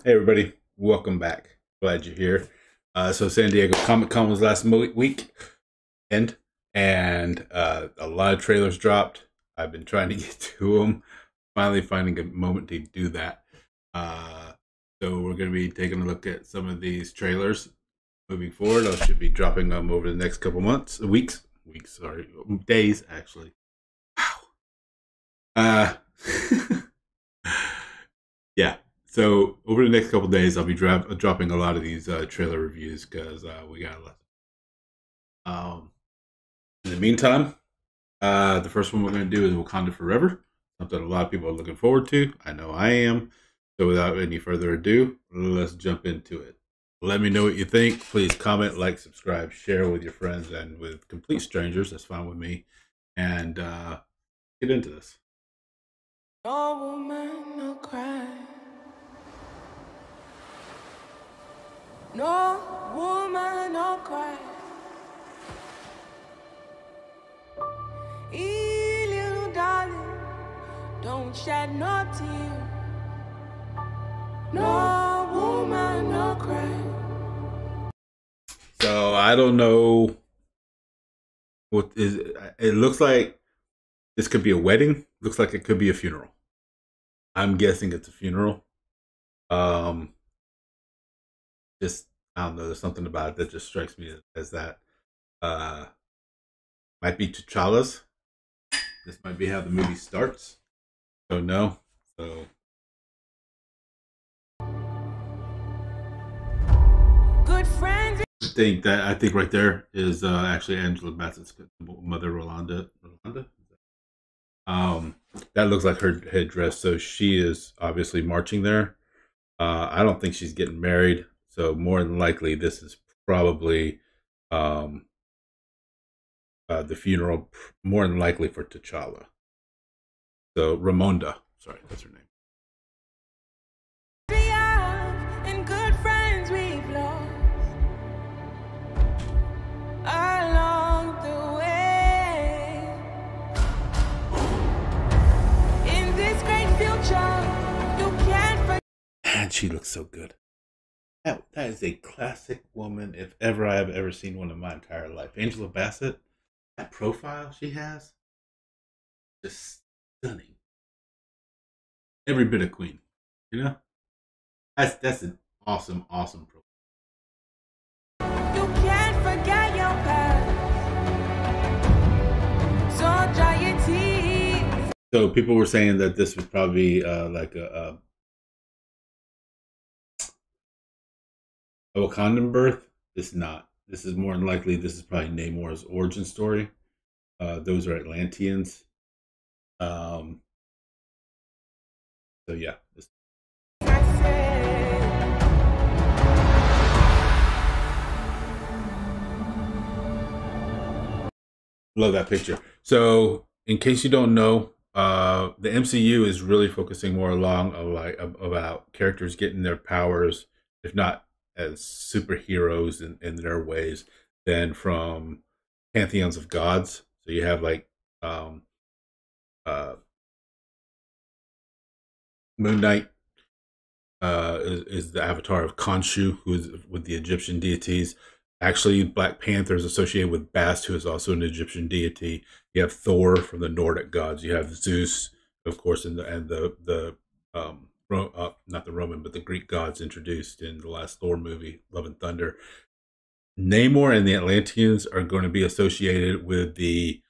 Hey everybody, welcome back. Glad you're here. So San Diego Comic Con was last week, and a lot of trailers dropped. I've been trying to get to them. Finally, finding a moment to do that. Uh, so we're going to be taking a look at some of these trailers moving forward. I should be dropping them over the next couple sorry, days actually. Wow. Yeah. So over the next couple days, I'll be dropping a lot of these trailer reviews because we got a lot. In the meantime, the first one we're going to do is Wakanda Forever, something a lot of people are looking forward to. I know I am. So without any further ado, let's jump into it. Let me know what you think. Please comment, like, subscribe, share with your friends and with complete strangers. That's fine with me. And get into this. No woman, no cry. No woman, no cry. Hey, little darling, don't shed no tear. No woman, no cry. So I don't know what is. It looks like this could be a wedding. Looks like it could be a funeral. I'm guessing it's a funeral. Um, just I don't know. There's something about it that just strikes me as that. Uh, might be T'Challa's. This might be how the movie starts. So no. So Good friends. I think right there is actually Angela Bassett's mother, Rolanda. Rolanda. That looks like her headdress. So she is obviously marching there. I don't think she's getting married. So more than likely, this is probably the funeral, more than likely for T'Challa. So Ramonda, sorry, that's her name. And good friends we've lost along the way. In this great future, you can't forget. And she looks so good. That is a classic woman, if ever I have ever seen one in my entire life. Angela Bassett, that profile she has, just stunning. Every bit of queen, you know. That's an awesome profile. You can't forget your past. So dry your tears. So people were saying that this was probably like a Wakandan birth. It's not. This is more than likely. This is probably Namor's origin story. Those are Atlanteans. So yeah. Love that picture. So in case you don't know, the MCU is really focusing more along about characters getting their powers, if not as superheroes in their ways, than from pantheons of gods. So you have like Moon Knight is the avatar of Khonshu, who is with the Egyptian deities. Actually, Black Panther is associated with Bast, who is also an Egyptian deity. You have Thor from the Nordic gods. You have Zeus, of course, and the not the Roman, but the Greek gods introduced in the last Thor movie, Love and Thunder. Namor and the Atlanteans are going to be associated with the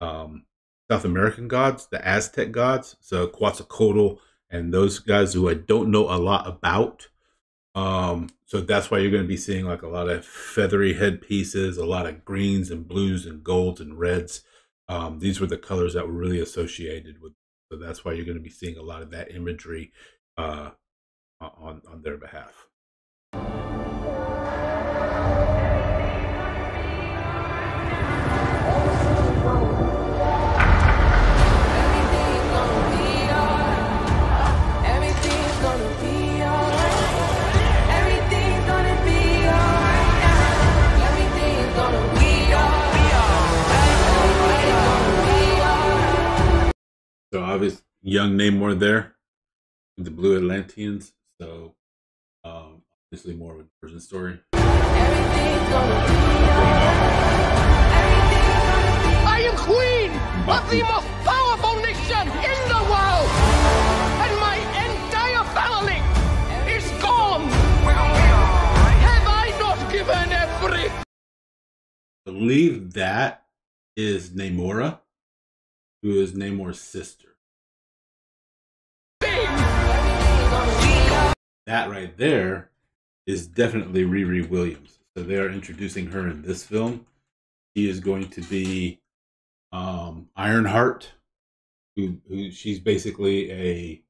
South American gods, the Aztec gods. So Quetzalcoatl and those guys who I don't know a lot about. So that's why you're going to be seeing like a lot of feathery headpieces, a lot of greens and blues and golds and reds. These were the colors that were really associated with. So that's why you're going to be seeing a lot of that imagery on their behalf. So obviously, young Namor there with the blue Atlanteans. So Obviously, more of an origin story. I am queen of the most powerful nation in the world, and my entire family is gone. Have I not given every? I believe that is Namora, who is Namor's sister. That right there is definitely Riri Williams. So they are introducing her in this film. She is going to be Ironheart, who she's basically a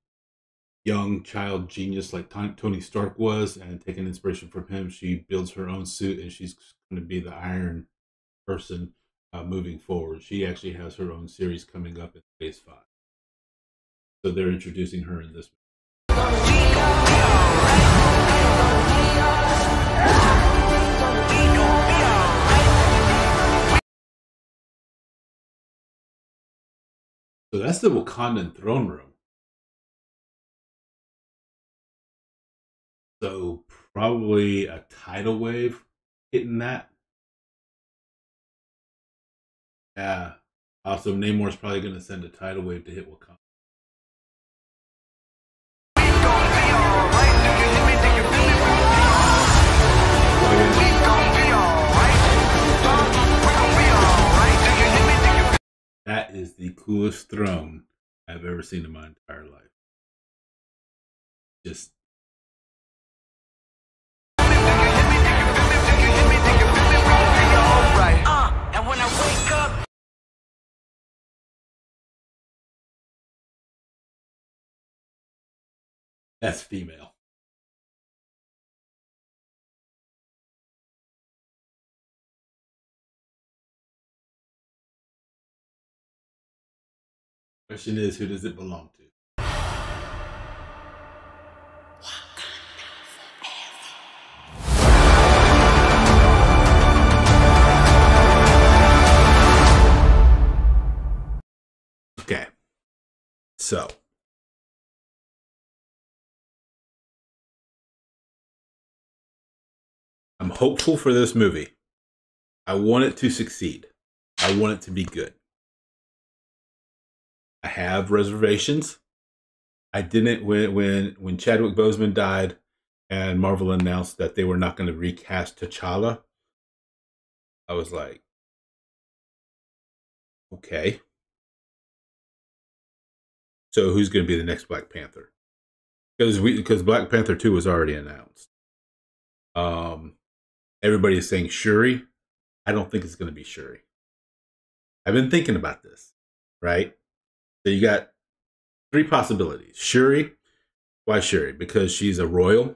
young child genius like Tony Stark was, and taking inspiration from him, she builds her own suit, and she's going to be the Iron person moving forward. She actually has her own series coming up in Phase 5. So they're introducing her in this one. So that's the Wakandan throne room. So probably a tidal wave hitting that. Yeah. Also, Namor's probably going to send a tidal wave to hit Wakanda. That is the coolest throne I've ever seen in my entire life. Just And when I wake up, that's female. Question is, who does it belong to? Okay, so I'm hopeful for this movie. I want it to succeed. I want it to be good. I have reservations. I didn't when Chadwick Boseman died and Marvel announced that they were not going to recast T'Challa. I was like, okay. So who's going to be the next Black Panther? Because Black Panther 2 was already announced. Everybody is saying Shuri. I don't think it's going to be Shuri. I've been thinking about this, right? So you got 3 possibilities. Shuri. Why Shuri? Because she's a royal,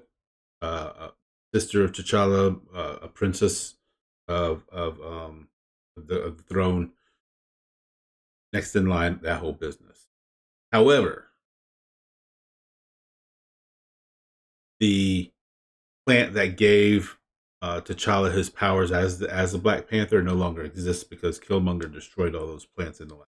a sister of T'Challa, a princess of the throne. Next in line, that whole business. However, the plant that gave T'Challa his powers as the Black Panther no longer exists because Killmonger destroyed all those plants in the lab.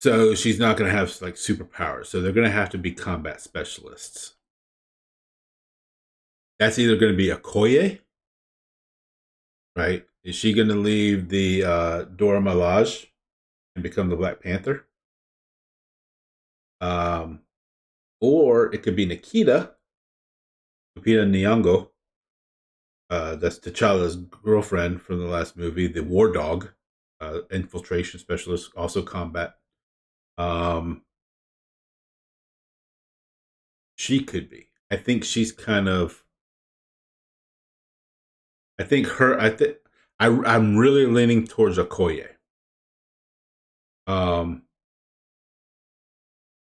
So she's not going to have like superpowers. So they're going to have to be combat specialists. That's either going to be Okoye, right? Is she going to leave the Dora Milaje and become the Black Panther? Or it could be Nikita Nyong'o. That's T'Challa's girlfriend from the last movie, the War Dog, infiltration specialist, also combat. She could be. I think she's kind of. I think her. I'm really leaning towards Okoye.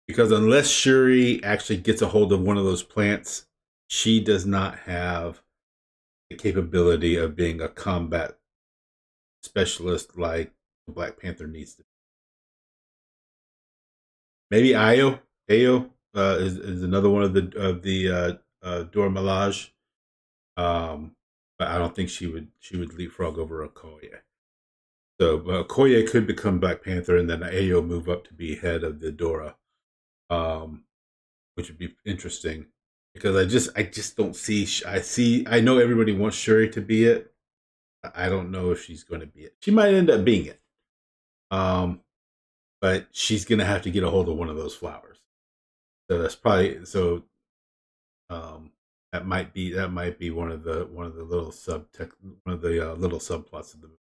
Because unless Shuri actually gets a hold of one of those plants, she does not have the capability of being a combat specialist like the Black Panther needs to be. Maybe Ayo is another one of the Dora Milaje, but I don't think she would leapfrog over Okoye. So Okoye could become Black Panther, and then Ayo move up to be head of the Dora, which would be interesting. because I just don't see. I know everybody wants Shuri to be it. I don't know if she's going to be it. She might end up being it. But she's going to have to get a hold of one of those flowers. So that's probably so. That might be one of the little little subplots of the movie.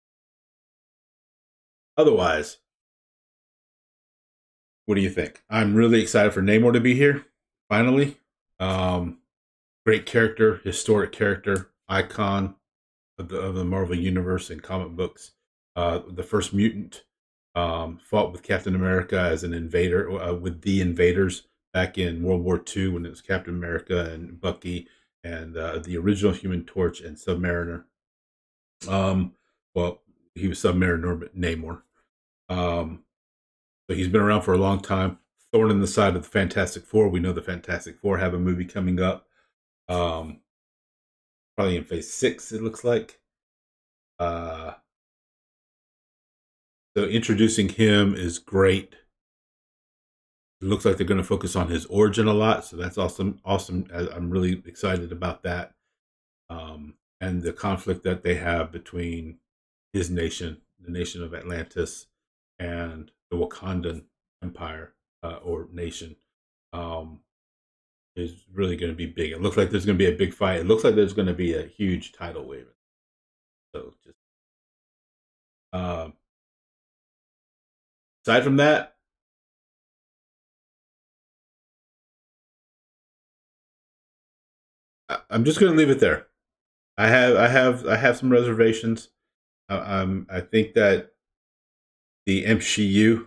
Otherwise, what do you think? I'm really excited for Namor to be here. Finally, great character, historic character, icon of the Marvel universe and comic books. The first mutant, fought with Captain America as an invader, with the invaders back in World War II when it was Captain America and Bucky and the original Human Torch and Submariner. Well, he was Submariner, but Namor. So he's been around for a long time. Thorn in the side of the Fantastic Four. We know the Fantastic Four have a movie coming up. Probably in Phase 6, it looks like. So introducing him is great. It looks like they're going to focus on his origin a lot, so that's awesome. I'm really excited about that. And the conflict that they have between his nation, the nation of Atlantis, and the Wakandan Empire or nation, is really going to be big. It looks like there's going to be a big fight. It looks like there's going to be a huge tidal wave. So just aside from that, I'm just going to leave it there. I have some reservations. I think that the MCU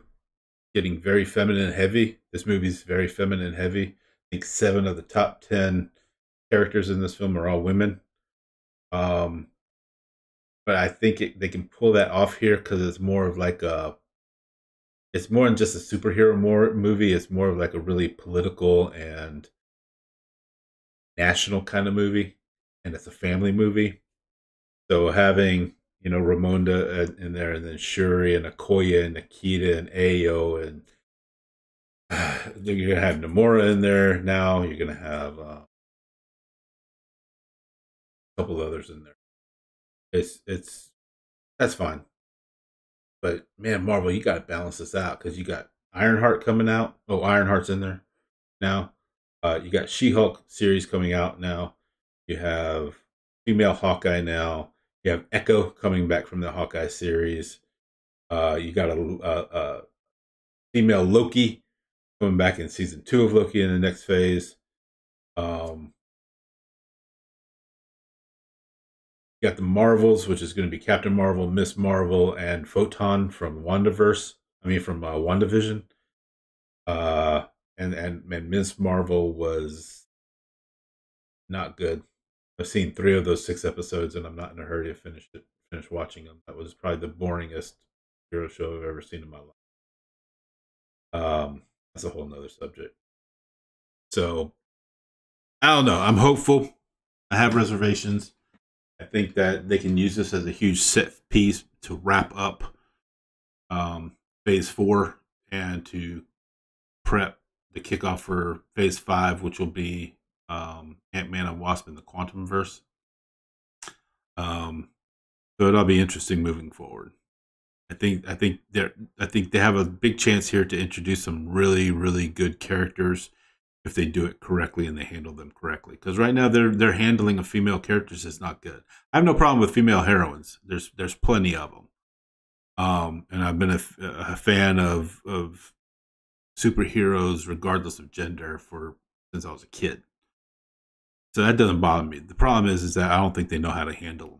getting very feminine heavy. This movie's very feminine heavy. I think 7 of the top 10 characters in this film are all women. But I think they can pull that off here because it's more of like it's more than just a superhero movie. It's more of like a really political and national kind of movie, and it's a family movie. So having Ramonda in there, and then Shuri and Okoye and Nikita and Ayo, and you're gonna have Namor in there now. You're gonna have a couple others in there. That's fine. But man, Marvel, you got to balance this out because you got Ironheart coming out. Oh, Ironheart's in there now. You got She-Hulk series coming out now. You have female Hawkeye now. You have Echo coming back from the Hawkeye series. You got a female Loki coming back in season 2 of Loki in the next phase. You got the Marvels, which is going to be Captain Marvel, Miss Marvel, and Photon from WandaVision. And Miss Marvel was not good. I've seen 3 of those 6 episodes, and I'm not in a hurry to finish watching them. That was probably the boringest hero show I've ever seen in my life. That's a whole nother subject. So I don't know. I'm hopeful. I have reservations. I think that they can use this as a huge set piece to wrap up Phase 4 and to prep the kickoff for Phase 5, which will be Ant-Man and Wasp in the Quantumverse. So it'll be interesting moving forward. I think they have a big chance here to introduce some really, really good characters if they do it correctly and they handle them correctly. Because right now their handling of female characters is not good. I have no problem with female heroines. There's plenty of them. And I've been a fan of superheroes regardless of gender since I was a kid. So that doesn't bother me. The problem is that I don't think they know how to handle them.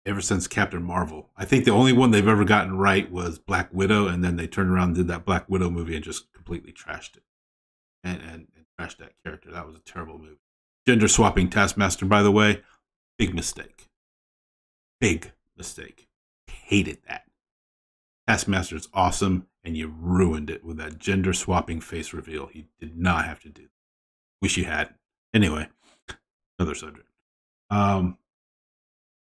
Ever since Captain Marvel, I think the only one they've ever gotten right was Black Widow, and then they turned around and did that Black Widow movie and just completely trashed it. And trashed that character. That was a terrible movie. Gender swapping Taskmaster, by the way, big mistake. Big mistake. Hated that. Taskmaster is awesome, and you ruined it with that gender swapping face reveal. He did not have to do that. Wish you had. Anyway, another subject. So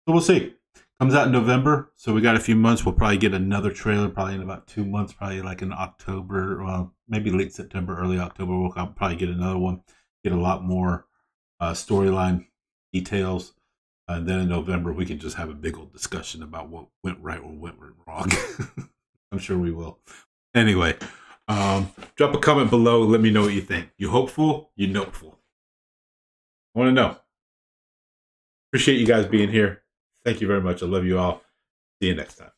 we'll see. Comes out in November, so we got a few months. We'll probably get another trailer probably in about 2 months, probably like in October, well, maybe late September, early October. We'll probably get another one, get a lot more storyline details. And then in November, we can just have a big old discussion about what went right or went wrong. I'm sure we will. Anyway, drop a comment below. Let me know what you think. You hopeful? You noteful? I want to know. Appreciate you guys being here. Thank you very much. I love you all. See you next time.